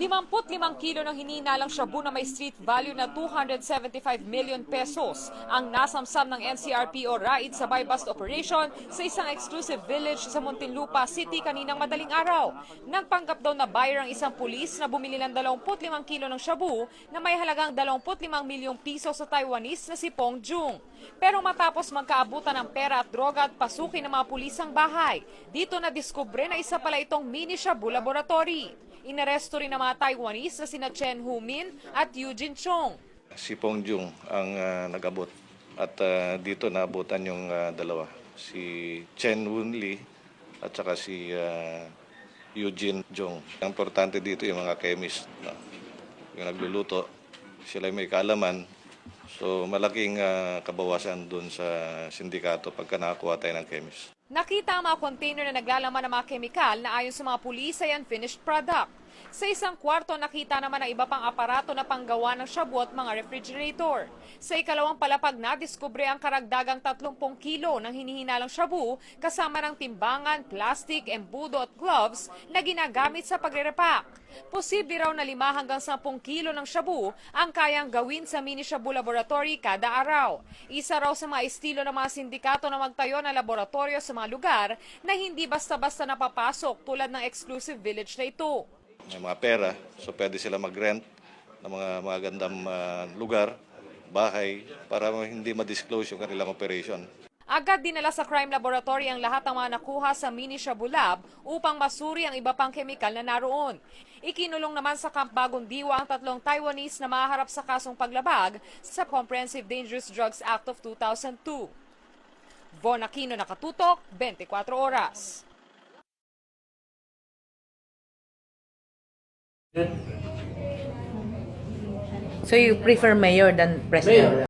55 kilo ng hinihinalang shabu na may street value na 275 million pesos ang nasamsam ng NCRP o RAID sa buy-bust operation sa isang exclusive village sa Muntinlupa City kaninang madaling araw. Nagpanggap daw na buyer ang isang pulis na bumili ng 25 kilo ng shabu na may halagang 25 milyong piso sa Taiwanese na si Pong Jung. Pero matapos magkaabutan ng pera at droga at pasukin ng mga pulis ang bahay, dito na diskubre na isa pala itong mini shabu laboratory. Inaresto rin ng mga Taiwanese na sina Chen Humin at Eugene Chong. Si Pong Jung ang nag-abot at dito naabutan yung dalawa. Si Chen Hunli at saka si Eugene Chong. Ang importante dito yung mga chemist, no? Yung nagluluto, sila may kaalaman. So malaking kabawasan dun sa sindikato pagka nakakuha tayo ng chemist. Nakita ang mga container na naglalaman ng mga kemikal na ayon sa mga pulis ay unfinished product. Sa isang kwarto nakita naman ang iba pang aparato na panggawa ng shabu at mga refrigerator. Sa ikalawang palapag na diskubre ang karagdagang 30 kilo ng hinihinalang shabu kasama ng timbangan, plastic, embudo at gloves na ginagamit sa pagre-repack. Posible raw na 5 hanggang 10 kilo ng shabu ang kayang gawin sa mini shabu laboratory kada araw. Isa raw sa mga estilo ng mga sindikato na magtayo ng laboratorio sa mga lugar na hindi basta-basta napapasok tulad ng exclusive village na ito. May mga pera, so pwede sila mag-rent ng mga magandang lugar, bahay, para hindi ma-disclose yung kanilang operation. Agad dinala sa crime laboratory ang lahat ng mga nakuha sa mini shabu lab upang masuri ang iba pang kemikal na naroon. Ikinulong naman sa Camp Bagong Diwa ang 3 Taiwanese na maharap sa kasong paglabag sa Comprehensive Dangerous Drugs Act of 2002. Von Aquino, Nakatutok, 24 Oras. So you prefer mayor than president? Mayor.